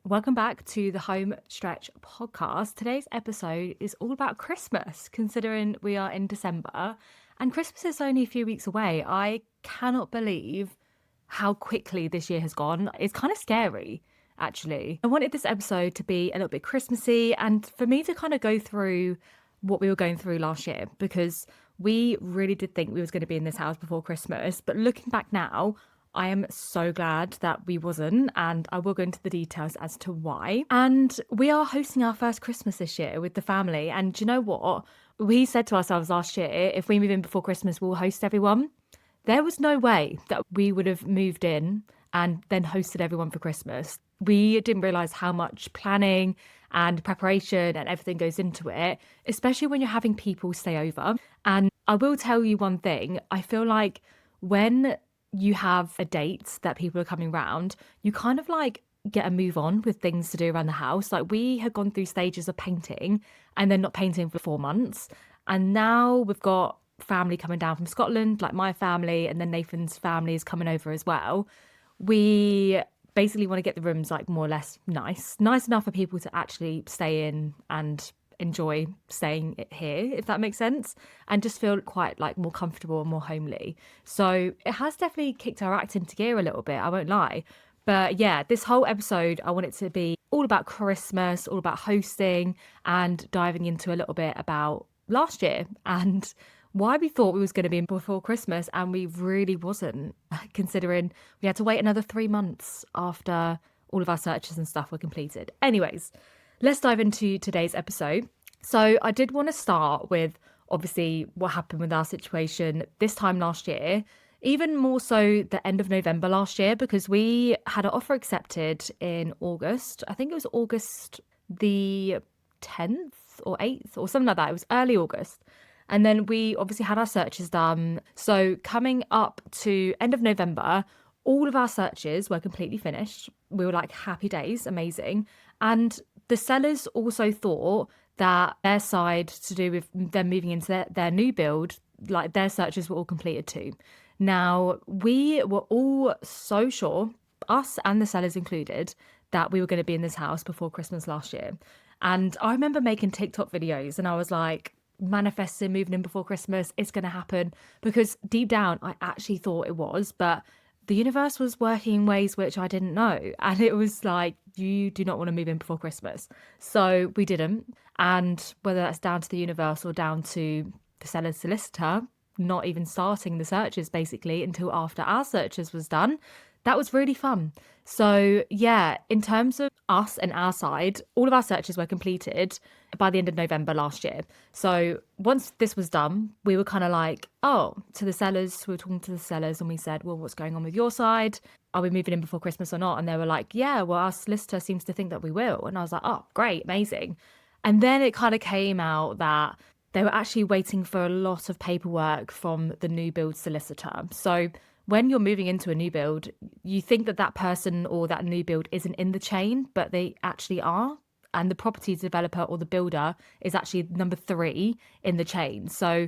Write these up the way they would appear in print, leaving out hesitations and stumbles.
Welcome back to the Home Stretch podcast. Today's episode is all about Christmas, considering we are in December and Christmas is only a few weeks away. I cannot believe how quickly this year has gone. It's kind of scary, actually. I wanted this episode to be a little bit Christmassy and for me to kind of go through what we were going through last year because we really did think we was going to be in this house before Christmas. But looking back now, I am so glad that we wasn't, and I will go into the details as to why. And we are hosting our first Christmas this year with the family. And do you know what? We said to ourselves last year, if we move in before Christmas, we'll host everyone. There was no way that we would have moved in and then hosted everyone for Christmas. We didn't realise how much planning and preparation and everything goes into it, especially when you're having people stay over. And I will tell you one thing, I feel like when you have a date that people are coming round, you kind of like get a move on with things to do around the house. Like we had gone through stages of painting and then not painting for 4 months. And now we've got family coming down from Scotland, like my family, and then Nathan's family is coming over as well. We basically want to get the rooms like more or less nice enough for people to actually stay in and enjoy staying here, if that makes sense, and just feel quite like more comfortable and more homely. So it has definitely kicked our act into gear a little bit, I won't lie. But yeah, this whole episode, I want it to be all about Christmas, all about hosting and diving into a little bit about last year and why we thought we was going to be in before Christmas and we really wasn't, considering we had to wait another 3 months after all of our searches and stuff were completed. Anyways, let's dive into today's episode. So I did want to start with obviously what happened with our situation this time last year, even more so the end of November last year, because we had an offer accepted in August. I think it was August the 10th or 8th or something like that. It was early August. And then we obviously had our searches done. So coming up to end of November, all of our searches were completely finished. We were like, happy days, amazing. And the sellers also thought that their side to do with them moving into their new build, like their searches were all completed too. Now, we were all so sure, us and the sellers included, that we were going to be in this house before Christmas last year. And I remember making TikTok videos and I was like, manifesting moving in before Christmas, it's going to happen, because deep down I actually thought it was, but the universe was working in ways which I didn't know. And it was like, you do not want to move in before Christmas. So we didn't. And whether that's down to the universe or down to the seller's solicitor not even starting the searches basically until after our searches was done, that was really fun. So yeah, in terms of us and our side, all of our searches were completed by the end of November last year. So once this was done, we were kind of like, oh, to the sellers, we were talking to the sellers and we said, well, what's going on with your side? Are we moving in before Christmas or not? And they were like, yeah, well, our solicitor seems to think that we will. And I was like, oh, great, amazing. And then it kind of came out that they were actually waiting for a lot of paperwork from the new build solicitor. So when you're moving into a new build, you think that that person or that new build isn't in the chain, but they actually are. And the property developer or the builder is actually number 3 in the chain. So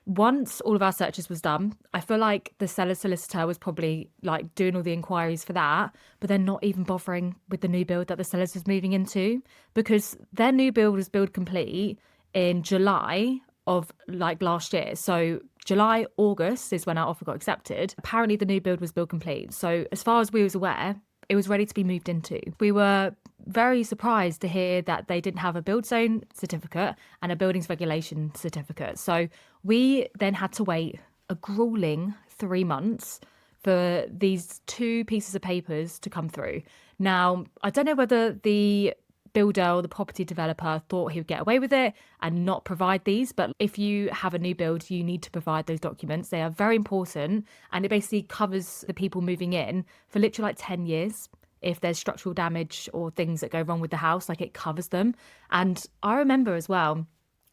once all of our searches was done, I feel like the seller solicitor was probably like doing all the inquiries for that, but they're not even bothering with the new build that the sellers was moving into, because their new build was build complete in July of like last year. So July, August is when our offer got accepted. Apparently the new build was build complete. So as far as we was aware, it was ready to be moved into. We were very surprised to hear that they didn't have a build zone certificate and a buildings regulation certificate. So we then had to wait a grueling 3 months for these 2 pieces of papers to come through. Now, I don't know whether the builder or the property developer thought he would get away with it and not provide these, but if you have a new build, you need to provide those documents. They are very important, and it basically covers the people moving in for literally like 10 years. If there's structural damage or things that go wrong with the house, like it covers them. And I remember as well,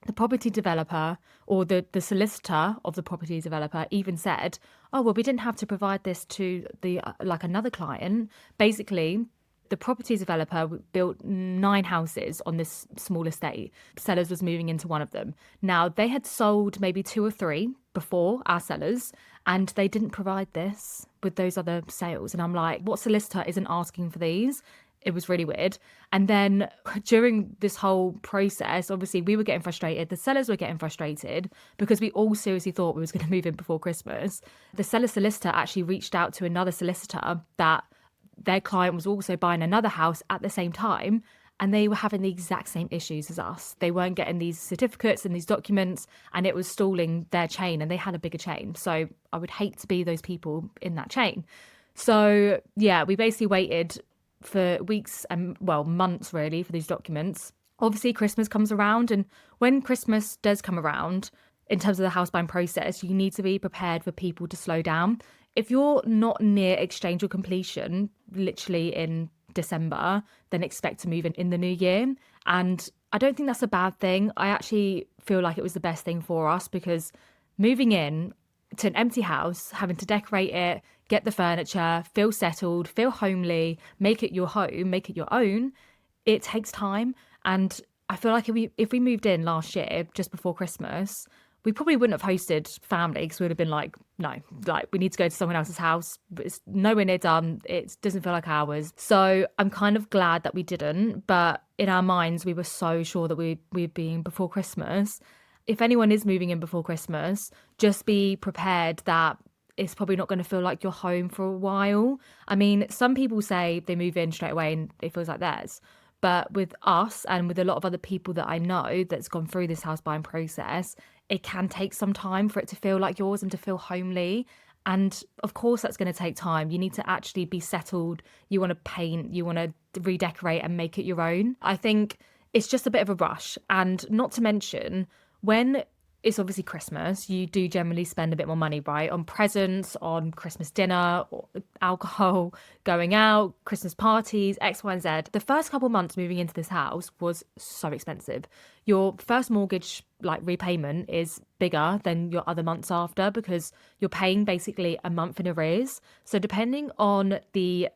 the property developer or the solicitor of the property developer even said, oh, well, we didn't have to provide this to the like another client. Basically, the property developer built 9 houses on this small estate. Sellers was moving into one of them. Now, they had sold maybe 2 or 3 before our sellers, and they didn't provide this with those other sales. And I'm like, what solicitor isn't asking for these? It was really weird. And then during this whole process, obviously we were getting frustrated. The sellers were getting frustrated because we all seriously thought we was going to move in before Christmas. The seller solicitor actually reached out to another solicitor that their client was also buying another house at the same time. And they were having the exact same issues as us. They weren't getting these certificates and these documents, and it was stalling their chain, and they had a bigger chain. So I would hate to be those people in that chain. So yeah, we basically waited for weeks and, well, months really, for these documents. Obviously, Christmas comes around, and when Christmas does come around, in terms of the house buying process, you need to be prepared for people to slow down. If you're not near exchange or completion, literally in December, then expect to move in the new year. And I don't think that's a bad thing. I actually feel like it was the best thing for us, because moving in to an empty house, having to decorate it, get the furniture, feel settled, feel homely, make it your home, make it your own, it takes time. And I feel like if we moved in last year, just before Christmas, we probably wouldn't have hosted family, because we would have been like, no, like we need to go to someone else's house. But it's nowhere near done. It doesn't feel like ours. So I'm kind of glad that we didn't. But in our minds, we were so sure that we'd be in before Christmas. If anyone is moving in before Christmas, just be prepared that it's probably not going to feel like you're home for a while. I mean, some people say they move in straight away and it feels like theirs. But with us and with a lot of other people that I know that's gone through this house buying process, it can take some time for it to feel like yours and to feel homely. And of course, that's going to take time. You need to actually be settled. You want to paint, you want to redecorate and make it your own. I think it's just a bit of a rush. And not to mention, when it's obviously Christmas, you do generally spend a bit more money, right? On presents, on Christmas dinner, or alcohol, going out, Christmas parties, X, Y, and Z. The first couple of months moving into this house was so expensive. Your first mortgage repayment is bigger than your other months after, because you're paying basically a month in arrears. So depending on the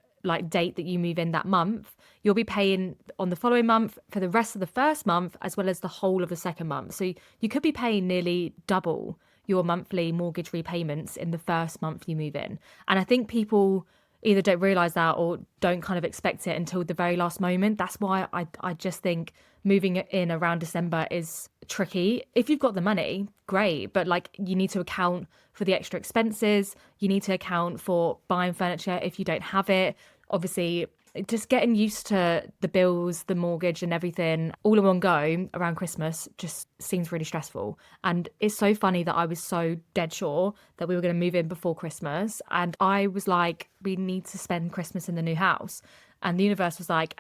date that you move in that month, you'll be paying on the following month for the rest of the first month, as well as the whole of the second month. So you could be paying nearly double your monthly mortgage repayments in the first month you move in. And I think people either don't realize that or don't kind of expect it until the very last moment. That's why I just think moving in around December is tricky. If you've got the money, great, but you need to account for the extra expenses. You need to account for buying furniture if you don't have it. Obviously, just getting used to the bills, the mortgage and everything all in one go around Christmas just seems really stressful. And it's so funny that I was so dead sure that we were going to move in before Christmas. And I was like, we need to spend Christmas in the new house. And the universe was like,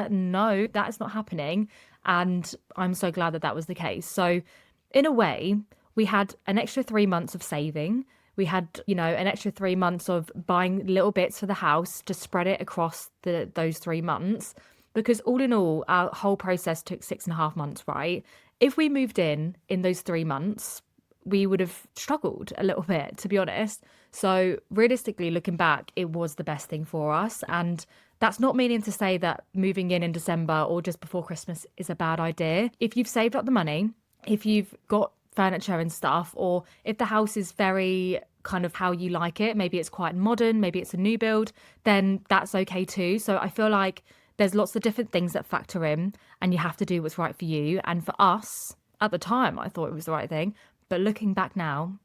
no, that is not happening. And I'm so glad that that was the case. So in a way, we had an extra 3 months of saving. We had, an extra 3 months of buying little bits for the house to spread it across those 3 months. Because all in all, our whole process took 6.5 months, right? If we moved in those 3 months, we would have struggled a little bit, to be honest. So realistically, looking back, it was the best thing for us. And that's not meaning to say that moving in December or just before Christmas is a bad idea. If you've saved up the money, if you've got furniture and stuff, or if the house is very kind of how you like it, maybe it's quite modern, maybe it's a new build, then that's okay too. So I feel like there's lots of different things that factor in, and you have to do what's right for you. And for us at the time, I thought it was the right thing, but looking back now,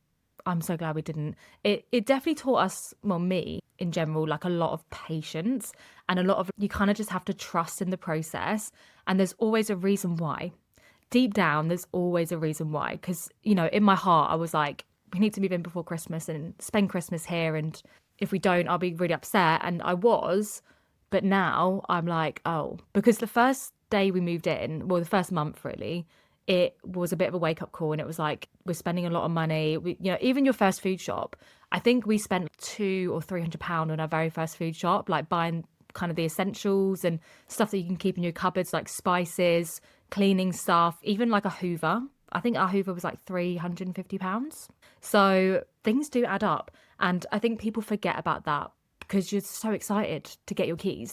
I'm so glad we didn't. It definitely taught us, well, me in general, a lot of patience, and a lot of, you kind of just have to trust in the process. And there's always a reason why. Deep down, there's always a reason why. Because, in my heart, I was like, we need to move in before Christmas and spend Christmas here. And if we don't, I'll be really upset. And I was. But now I'm like, oh, because the first day we moved in, well, the first month really, it was a bit of a wake up call. And it was like, we're spending a lot of money. Even your first food shop, I think we spent £200 or £300 on our very first food shop, buying kind of the essentials and stuff that you can keep in your cupboards, like spices, cleaning stuff, even a Hoover. I think our Hoover was £350. So things do add up. And I think people forget about that because you're so excited to get your keys.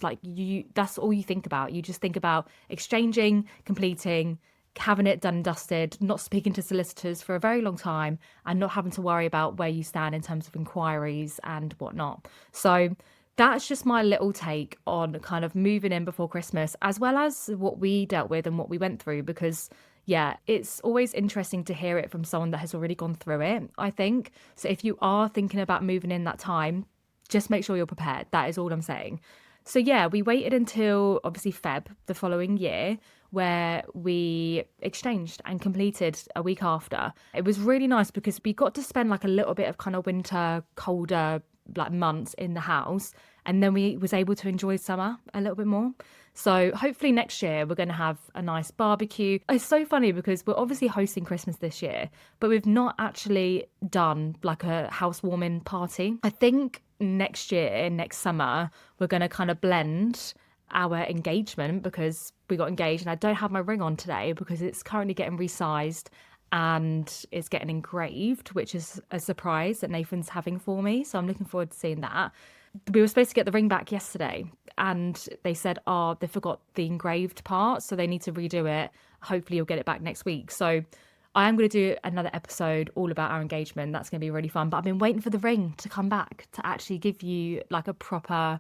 That's all you think about. You just think about exchanging, completing, having it done and dusted, not speaking to solicitors for a very long time, and not having to worry about where you stand in terms of inquiries and whatnot. So that's just my little take on kind of moving in before Christmas, as well as what we dealt with and what we went through. Because, yeah, it's always interesting to hear it from someone that has already gone through it, I think. So if you are thinking about moving in that time, just make sure you're prepared. That is all I'm saying. So, yeah, we waited until obviously Feb the following year where we exchanged and completed a week after. It was really nice because we got to spend like a little bit of kind of winter, colder like months in the house, and then we was able to enjoy summer a little bit more. So hopefully next year we're going to have a nice barbecue. It's so funny because we're obviously hosting Christmas this year, but we've not actually done like a housewarming party. I think next year, next summer, we're going to kind of blend our engagement because we got engaged, and I don't have my ring on today because it's currently getting resized and it's getting engraved, which is a surprise that Nathan's having for me. So I'm looking forward to seeing that. We were supposed to get the ring back yesterday, and they said, oh, they forgot the engraved part, so they need to redo it. Hopefully, you'll get it back next week. So I am going to do another episode all about our engagement. That's going to be really fun. But I've been waiting for the ring to come back to actually give you like a proper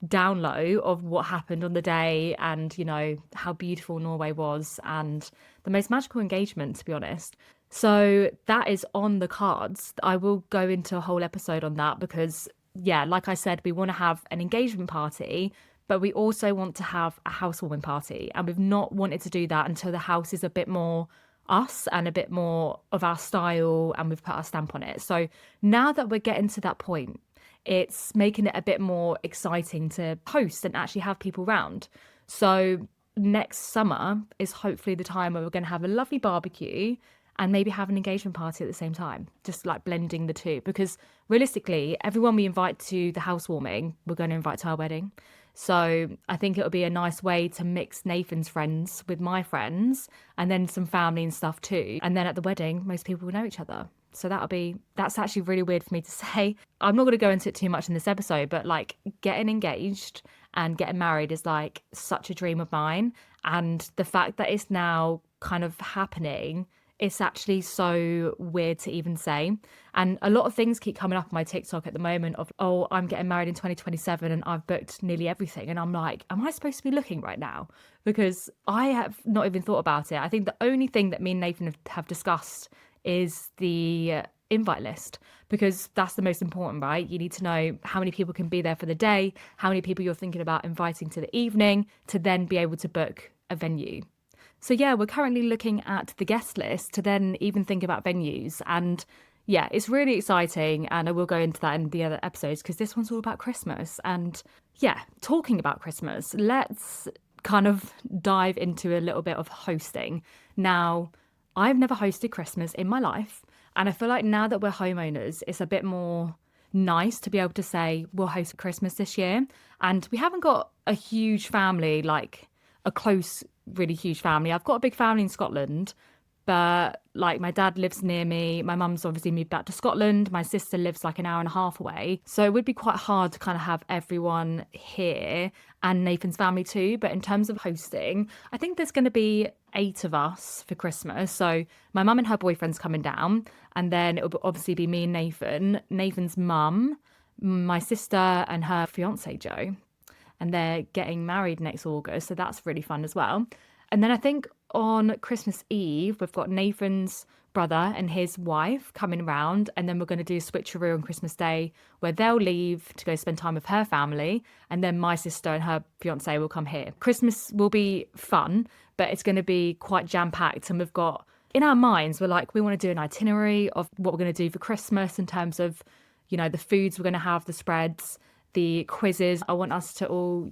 download of what happened on the day, and how beautiful Norway was, and the most magical engagement, to be honest. So that is on the cards. I will go into a whole episode on that because, yeah, like I said, we want to have an engagement party, but we also want to have a housewarming party, and we've not wanted to do that until the house is a bit more us and a bit more of our style, and we've put our stamp on it. So now that we're getting to that point, it's making it a bit more exciting to host and actually have people round. So next summer is hopefully the time where we're going to have a lovely barbecue and maybe have an engagement party at the same time, just like blending the two. Because realistically, everyone we invite to the housewarming, we're going to invite to our wedding. So I think it'll be a nice way to mix Nathan's friends with my friends, and then some family and stuff too. And then at the wedding, most people will know each other. So that's actually really weird for me to say. I'm not going to go into it too much in this episode, but like getting engaged and getting married is like such a dream of mine. And the fact that it's now kind of happening, it's actually so weird to even say. And a lot of things keep coming up on my TikTok at the moment of, oh, I'm getting married in 2027 and I've booked nearly everything. And I'm like, am I supposed to be looking right now? Because I have not even thought about it. I think the only thing that me and Nathan have discussed is the invite list, because that's the most important, right? You need to know how many people can be there for the day, how many people you're thinking about inviting to the evening, to then be able to book a venue. So yeah, we're currently looking at the guest list to then even think about venues. And yeah, it's really exciting. And I will go into that in the other episodes because this one's all about Christmas. And yeah, talking about Christmas, let's kind of dive into a little bit of hosting. Now, I've never hosted Christmas in my life. And I feel like now that we're homeowners, it's a bit more nice to be able to say we'll host Christmas this year. And we haven't got a huge family, like a close, really huge family. I've got a big family in Scotland, but like my dad lives near me. My mum's obviously moved back to Scotland. My sister lives like an hour and a half away. So it would be quite hard to kind of have everyone here, and Nathan's family too. But in terms of hosting, I think there's going to be 8 of us for Christmas. So my mum and her boyfriend's coming down, and then it'll obviously be me and Nathan, Nathan's mum, my sister and her fiance Joe, and they're getting married next August. So that's really fun as well. And then I think on Christmas Eve, we've got Nathan's brother and his wife coming round. And then we're going to do a switcheroo on Christmas Day where they'll leave to go spend time with her family. And then my sister and her fiance will come here. Christmas will be fun, but it's going to be quite jam-packed. And we've got, in our minds, we're like, we want to do an itinerary of what we're going to do for Christmas in terms of, the foods we're going to have, the spreads, the quizzes. I want us to all,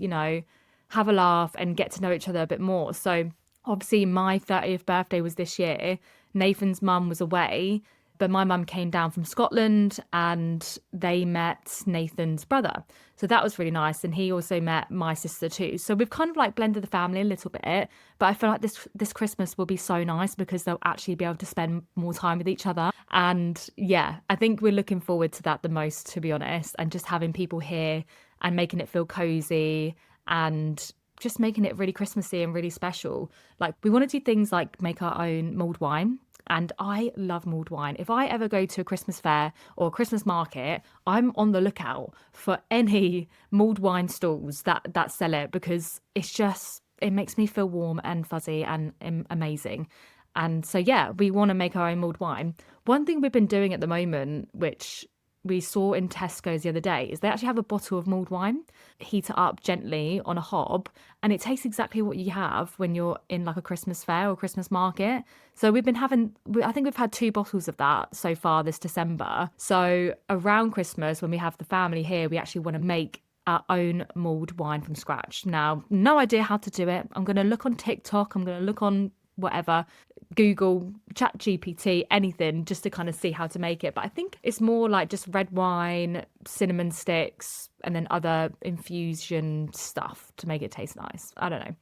have a laugh and get to know each other a bit more. So obviously my 30th birthday was this year. Nathan's mum was away, but my mum came down from Scotland and they met Nathan's brother. So that was really nice. And he also met my sister too. So we've kind of like blended the family a little bit, but I feel like this Christmas will be so nice because they'll actually be able to spend more time with each other. And yeah, I think we're looking forward to that the most, to be honest, and just having people here and making it feel cozy and just making it really Christmassy and really special. Like we want to do things like make our own mulled wine. And I love mulled wine. If I ever go to a Christmas fair or a Christmas market, I'm on the lookout for any mulled wine stalls that sell it, because it makes me feel warm and fuzzy and amazing. And so, yeah, we want to make our own mulled wine. One thing we've been doing at the moment, which we saw in Tesco's the other day, is they actually have a bottle of mulled wine, heat it up gently on a hob, and it tastes exactly what you have when you're in like a Christmas fair or Christmas market. So I think we've had 2 bottles of that so far this December. So around Christmas, when we have the family here, we actually want to make our own mulled wine from scratch. Now, no idea how to do it. I'm going to look on TikTok, I'm going to look on whatever, Google, Chat GPT, anything, just to kind of see how to make it. But I think it's more like just red wine, cinnamon sticks, and then other infusion stuff to make it taste nice. I don't know.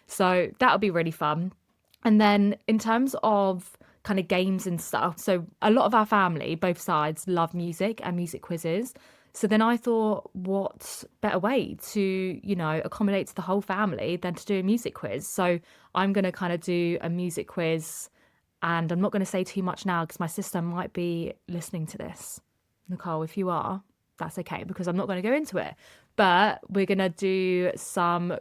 So that'll be really fun. And then in terms of kind of games and stuff, so a lot of our family, both sides, love music and music quizzes. So then I thought, what better way to, accommodate to the whole family than to do a music quiz? So I'm going to kind of do a music quiz, and I'm not going to say too much now because my sister might be listening to this. Nicole, if you are, that's okay, because I'm not going to go into it. But we're going to do some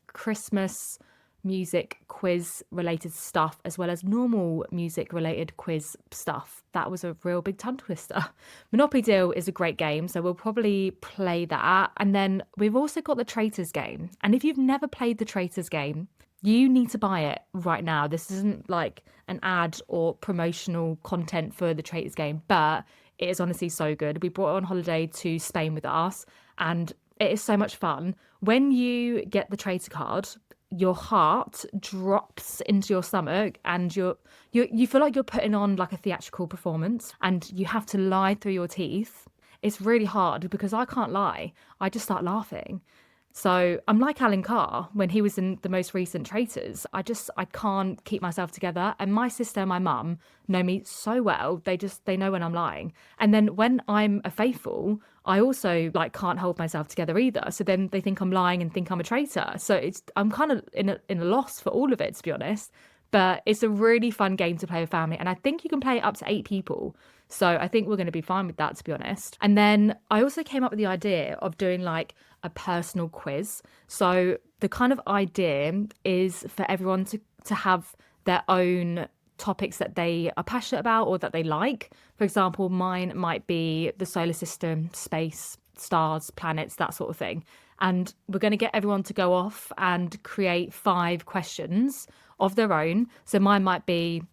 Christmas music quiz related stuff as well as normal music related quiz stuff. That was a real big tongue twister. Monopoly Deal is a great game, so we'll probably play that. And then we've also got the Traitors game. And if you've never played the Traitors game, you need to buy it right now. This isn't like an ad or promotional content for the Traitors game, but it is honestly so good. We brought it on holiday to Spain with us, and it is so much fun. When you get the Traitor card, your heart drops into your stomach, and you feel like you're putting on like a theatrical performance, and you have to lie through your teeth. It's really hard because I can't lie. I just start laughing. So I'm like Alan Carr when he was in the most recent Traitors. I can't keep myself together. And my sister and my mum know me so well. They know when I'm lying. And then when I'm a faithful, I also like can't hold myself together either. So then they think I'm lying and think I'm a traitor. So I'm kind of in a loss for all of it, to be honest. But it's a really fun game to play with family. And I think you can play it up to 8 people. So I think we're going to be fine with that, to be honest. And then I also came up with the idea of doing like a personal quiz. So the kind of idea is for everyone to have their own topics that they are passionate about or that they like. For example, mine might be the solar system, space, stars, planets, that sort of thing. And we're going to get everyone to go off and create 5 questions of their own. So mine might be,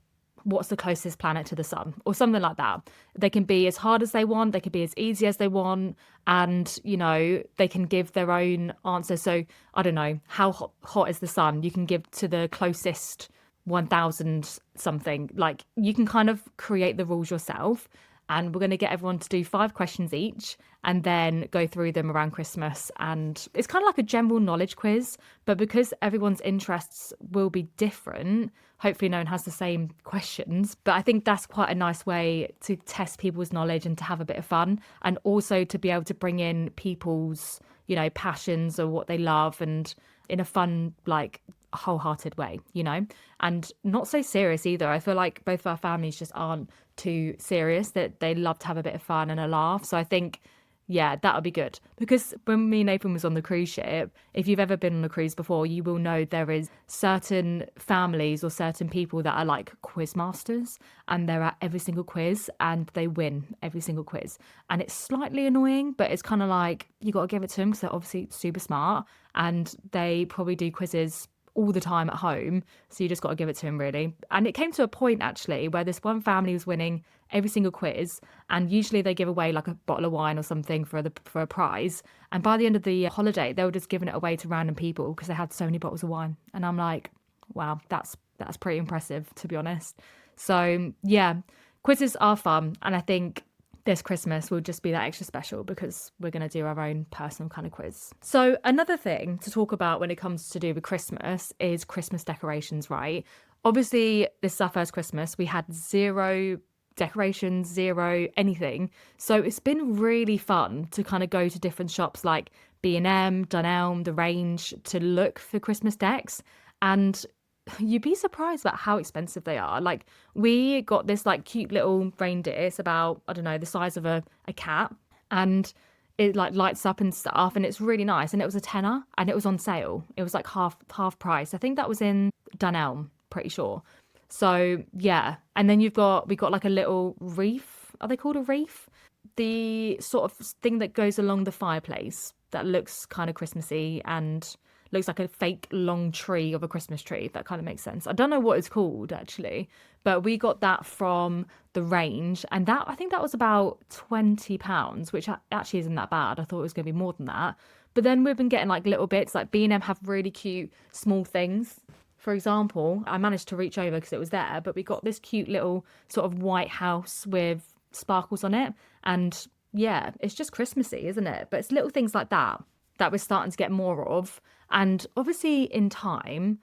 what's the closest planet to the sun, or something like that. They can be as hard as they want, they can be as easy as they want, and they can give their own answer. So I don't know, how hot is the sun? You can give to the closest 1000 something. Like, you can kind of create the rules yourself. And we're going to get everyone to do 5 questions each and then go through them around Christmas. And it's kind of like a general knowledge quiz, but because everyone's interests will be different, hopefully no one has the same questions. But I think that's quite a nice way to test people's knowledge and to have a bit of fun, and also to be able to bring in people's, passions or what they love, and in a fun, like, wholehearted way, and not so serious either. I feel like both of our families just aren't too serious, that they love to have a bit of fun and a laugh. So I think, yeah, that would be good. Because when me and Nathan was on the cruise ship, if you've ever been on a cruise before, you will know there is certain families or certain people that are like quiz masters, and they're at every single quiz and they win every single quiz. And it's slightly annoying, but it's kind of like, you got to give it to them because they're obviously super smart, and they probably do quizzes all the time at home, so you just got to give it to him, really. And it came to a point actually where this one family was winning every single quiz, and usually they give away like a bottle of wine or something for a prize, and by the end of the holiday they were just giving it away to random people because they had so many bottles of wine. And I'm like, wow, that's pretty impressive, to be honest. So yeah, quizzes are fun, and I think this Christmas will just be that extra special because we're going to do our own personal kind of quiz. So another thing to talk about when it comes to do with Christmas is Christmas decorations, right? Obviously, this is our first Christmas. We had 0 decorations, 0 anything. So it's been really fun to kind of go to different shops like B&M, Dunelm, The Range to look for Christmas decks. And you'd be surprised about how expensive they are. Like we got this like cute little reindeer. It's about, I don't know, the size of a cat, and it like lights up and stuff, and it's really nice. And it was a tenner, and it was on sale. It was like half price. I think that was in Dunelm, pretty sure. So yeah, and then we got like a little wreath. Are they called a wreath? The sort of thing that goes along the fireplace that looks kind of Christmassy and looks like a fake long tree of a Christmas tree, if that kind of makes sense. I don't know what it's called actually, but we got that from the range, and that I think that was about £20, which actually isn't that bad. I thought it was going to be more than that. But then we've been getting like little bits, like B&M have really cute small things. For example, I managed to reach over because it was there, but we got this cute little sort of white house with sparkles on it. And yeah, it's just Christmassy, isn't it? But it's little things like that that we're starting to get more of. And obviously, in time,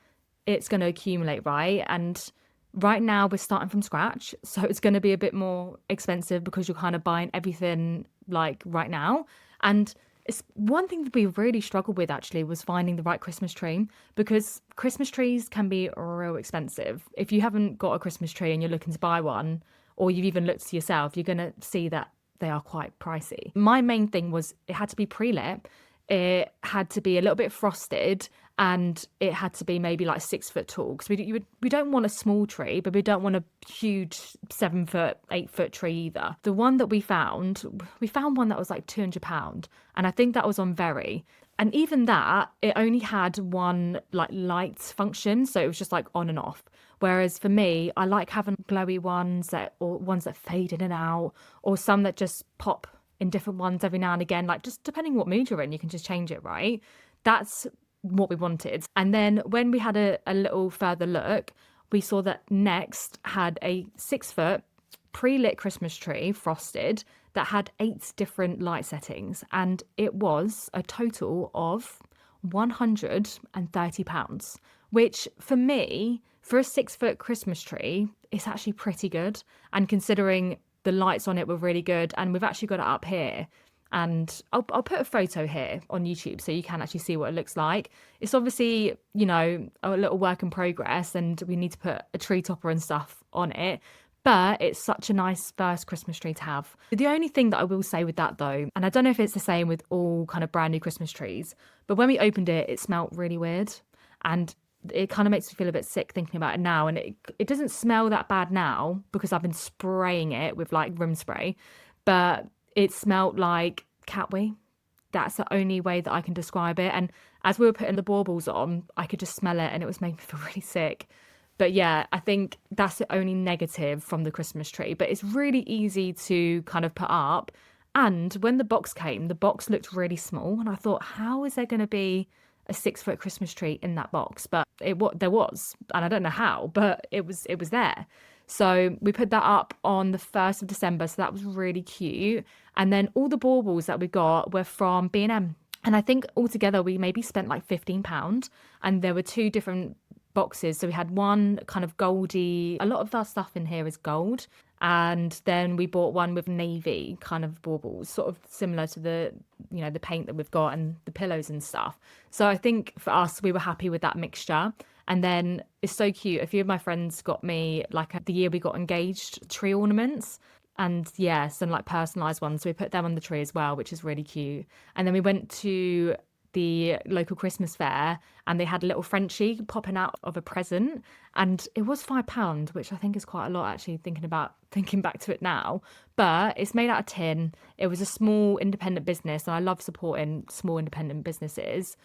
it's going to accumulate, right? And right now, we're starting from scratch. So it's going to be a bit more expensive because you're kind of buying everything like right now. And it's one thing that we really struggled with actually was finding the right Christmas tree, because Christmas trees can be real expensive. If you haven't got a Christmas tree and you're looking to buy one, or you've even looked to yourself, you're going to see that they are quite pricey. My main thing was it had to be pre-lit, it had to be a little bit frosted, and it had to be maybe like 6 foot tall, because we don't want a small tree, but we don't want a huge 7 foot, 8 foot tree either. The one that we found one that was like £200, and I think that was on Very. And even that, it only had one like light function, so it was just like on and off. Whereas for me, I like having glowy ones or ones that fade in and out, or some that just pop in different ones every now and again. Like just depending what mood you're in, you can just change it, right? That's what we wanted. And then when we had a little further look, we saw that Next had a 6 foot pre-lit Christmas tree, frosted, that had 8 different light settings, and it was a total of £130, which for me, for a 6 foot Christmas tree, is actually pretty good. And considering the lights on it were really good, and we've actually got it up here, and I'll put a photo here on YouTube so you can actually see what it looks like. It's obviously, you know, a little work in progress, and we need to put a tree topper and stuff on it. But it's such a nice first Christmas tree to have. The only thing that I will say with that though, and I don't know if it's the same with all kind of brand new Christmas trees, but when we opened it, it smelled really weird. And it kind of makes me feel a bit sick thinking about it now. And it doesn't smell that bad now because I've been spraying it with like room spray, but it smelled like cat wee. That's the only way that I can describe it. And as we were putting the baubles on, I could just smell it, and it was making me feel really sick. But yeah, I think that's the only negative from the Christmas tree. But it's really easy to kind of put up. And when the box came, the box looked really small. And I thought, how is there going to be a 6 foot Christmas tree in that box? But there was. And I don't know how, but it was there. So we put that up on the 1st of December. So that was really cute. And then all the baubles that we got were from B&M. And I think altogether we maybe spent like £15. And there were 2 different boxes. So we had one kind of goldy, a lot of our stuff in here is gold. And then we bought one with navy kind of baubles, sort of similar to the, you know, the paint that we've got and the pillows and stuff. So I think for us, we were happy with that mixture. And then it's so cute. A few of my friends got me, like the year we got engaged, tree ornaments. And yeah, some like personalised ones. So we put them on the tree as well, which is really cute. And then we went to the local Christmas fair, and they had a little Frenchie popping out of a present, and it was £5, which I think is quite a lot actually thinking back to it now. But it's made out of tin. It was a small independent business, and I love supporting small independent businesses.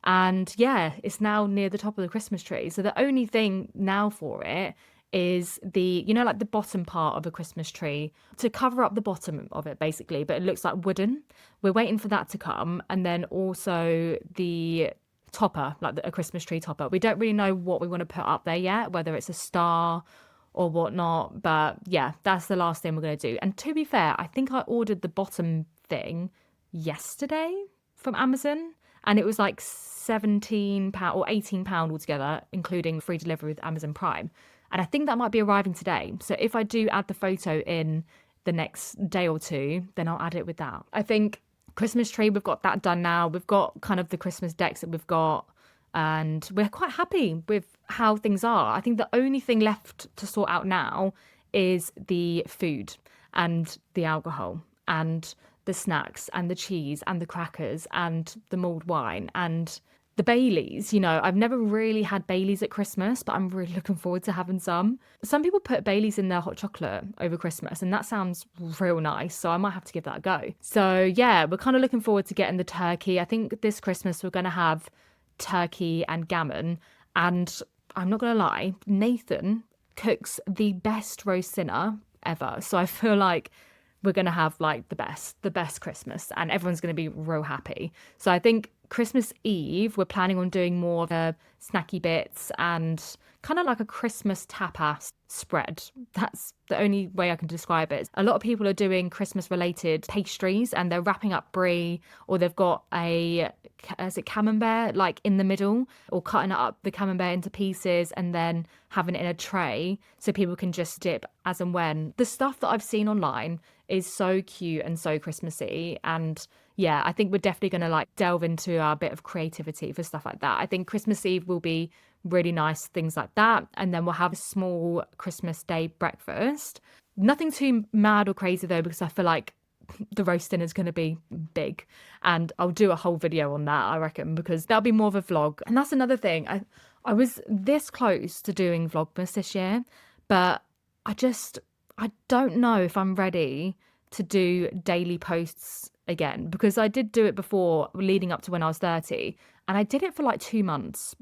And yeah, it's now near the top of the Christmas tree. So the only thing now for it is the, you know, like the bottom part of a Christmas tree to cover up the bottom of it basically, but it looks like wooden. We're waiting for that to come. And then also the topper, like a Christmas tree topper. We don't really know what we want to put up there yet, whether it's a star or whatnot. But yeah, that's the last thing we're going to do. And to be fair, I think I ordered the bottom thing yesterday from Amazon, and it was like £17 or £18 altogether, including free delivery with Amazon Prime. And I think that might be arriving today. So if I do add the photo in the next day or two, then I'll add it with that. I think Christmas tree, we've got that done now. We've got kind of the Christmas decks that we've got and we're quite happy with how things are. I think the only thing left to sort out now is the food and the alcohol and the snacks and the cheese and the crackers and the mulled wine and the Baileys. I've never really had Baileys at Christmas, but I'm really looking forward to having some. Some people put Baileys in their hot chocolate over Christmas, and that sounds real nice. So I might have to give that a go. So yeah, we're kind of looking forward to getting the turkey. I think this Christmas we're going to have turkey and gammon. And I'm not going to lie, Nathan cooks the best roast dinner ever. So I feel like we're going to have like the best Christmas, and everyone's going to be real happy. So I think Christmas Eve, we're planning on doing more of the snacky bits and kind of like a Christmas tapas spread. That's the only way I can describe it. A lot of people are doing Christmas related pastries, and they're wrapping up brie, or they've got is it camembert like in the middle, or cutting up the camembert into pieces and then having it in a tray so people can just dip as and when. The stuff that I've seen online is so cute and so Christmassy, and yeah, I think we're definitely going to like delve into our bit of creativity for stuff like that. I think Christmas Eve will be really nice, things like that. And then we'll have a small Christmas Day breakfast. Nothing too mad or crazy though, because I feel like the roast dinner is going to be big. And I'll do a whole video on that, I reckon, because that'll be more of a vlog. And that's another thing. I was this close to doing Vlogmas this year, but I don't know if I'm ready to do daily posts again, because I did do it before leading up to when I was 30, and I did it for like 2 months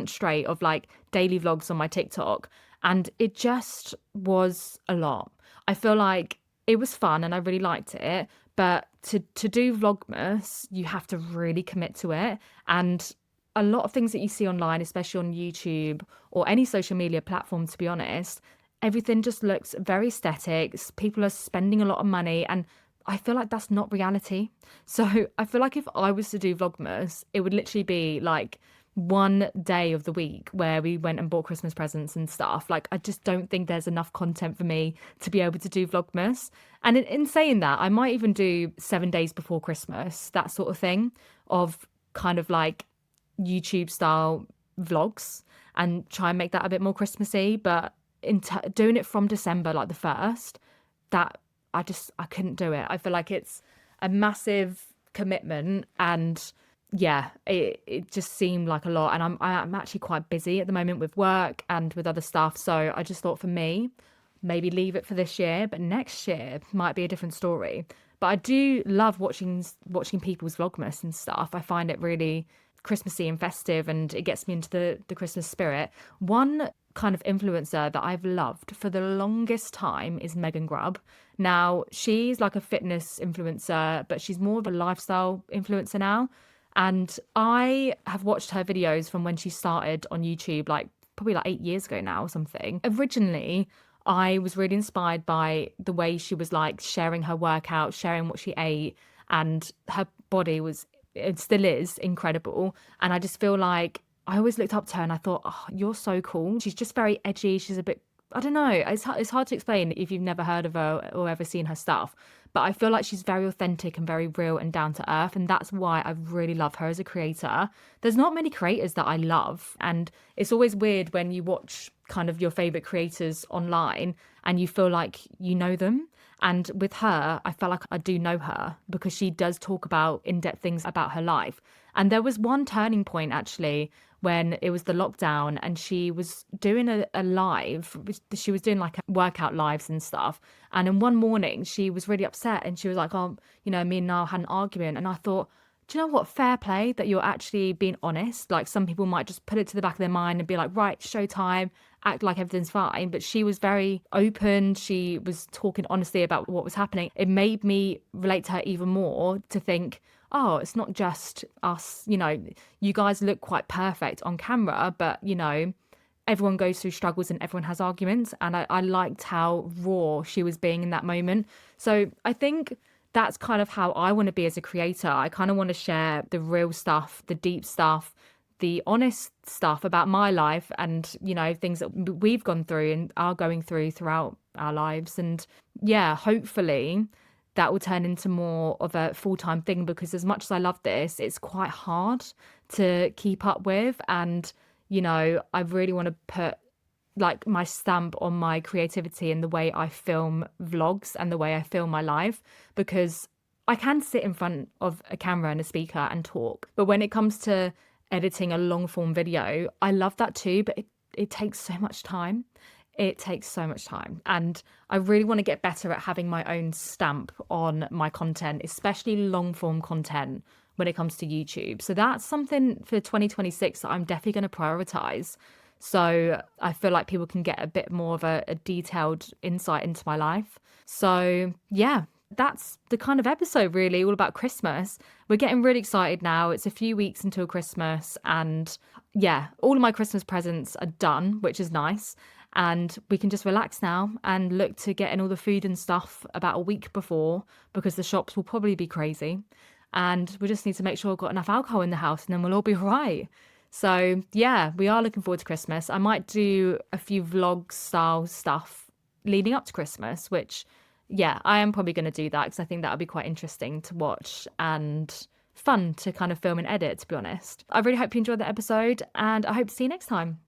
straight of like daily vlogs on my TikTok, and it just was a lot. I feel like it was fun and I really liked it, but to do Vlogmas, you have to really commit to it. And a lot of things that you see online, especially on YouTube or any social media platform, to be honest, everything just looks very aesthetic. People are spending a lot of money, and I feel like that's not reality. So I feel like if I was to do Vlogmas, it would literally be like one day of the week where we went and bought Christmas presents and stuff. Like, I just don't think there's enough content for me to be able to do Vlogmas. And in saying that, I might even do 7 days before Christmas, that sort of thing, of kind of like YouTube style vlogs, and try and make that a bit more Christmassy. But doing it from December, like the 1st, that I couldn't do it. I feel like it's a massive commitment, and yeah, it just seemed like a lot. And I'm actually quite busy at the moment with work and with other stuff. So I just thought, for me, maybe leave it for this year, but next year might be a different story. But I do love watching people's Vlogmas and stuff. I find it really Christmassy and festive, and it gets me into the Christmas spirit. One kind of influencer that I've loved for the longest time is Megan Grubb. Now, she's like a fitness influencer, but she's more of a lifestyle influencer now. And I have watched her videos from when she started on YouTube, like probably like 8 years ago now or something. Originally, I was really inspired by the way she was like sharing her workout, sharing what she ate, and her body it still is incredible. And I just feel like I always looked up to her and I thought, oh, you're so cool. She's just very edgy. She's a bit, I don't know. It's hard to explain if you've never heard of her or ever seen her stuff. But I feel like she's very authentic and very real and down to earth. And that's why I really love her as a creator. There's not many creators that I love. And it's always weird when you watch kind of your favorite creators online and you feel like you know them. And with her, I felt like I do know her, because she does talk about in-depth things about her life. And there was one turning point actually when it was the lockdown, and she was doing a live. She was doing like workout lives and stuff. And in one morning, she was really upset, and she was like, oh, me and Niall had an argument. And I thought, do you know what? Fair play that you're actually being honest. Like, some people might just put it to the back of their mind and be like, right, showtime, act like everything's fine. But she was very open. She was talking honestly about what was happening. It made me relate to her even more, to think, oh, it's not just us. You guys look quite perfect on camera, but everyone goes through struggles and everyone has arguments. And I liked how raw she was being in that moment. So I think that's kind of how I want to be as a creator. I kind of want to share the real stuff, the deep stuff, the honest stuff about my life, and, things that we've gone through and are going through throughout our lives. And yeah, hopefully that will turn into more of a full-time thing, because as much as I love this, it's quite hard to keep up with. And, I really want to put like my stamp on my creativity in the way I film vlogs and the way I film my life, because I can sit in front of a camera and a speaker and talk. But when it comes to editing a long form video, I love that too, but it takes so much time. It takes so much time. And I really want to get better at having my own stamp on my content, especially long form content when it comes to YouTube. So that's something for 2026 that I'm definitely going to prioritize. So I feel like people can get a bit more of a detailed insight into my life. So yeah, that's the kind of episode really, all about Christmas. We're getting really excited now. It's a few weeks until Christmas, and yeah, all of my Christmas presents are done, which is nice. And we can just relax now and look to getting all the food and stuff about a week before, because the shops will probably be crazy. And we just need to make sure we've got enough alcohol in the house, and then we'll all be all right. So yeah, we are looking forward to Christmas. I might do a few vlog style stuff leading up to Christmas, which yeah, I am probably going to do that because I think that would be quite interesting to watch and fun to kind of film and edit, to be honest. I really hope you enjoyed the episode, and I hope to see you next time.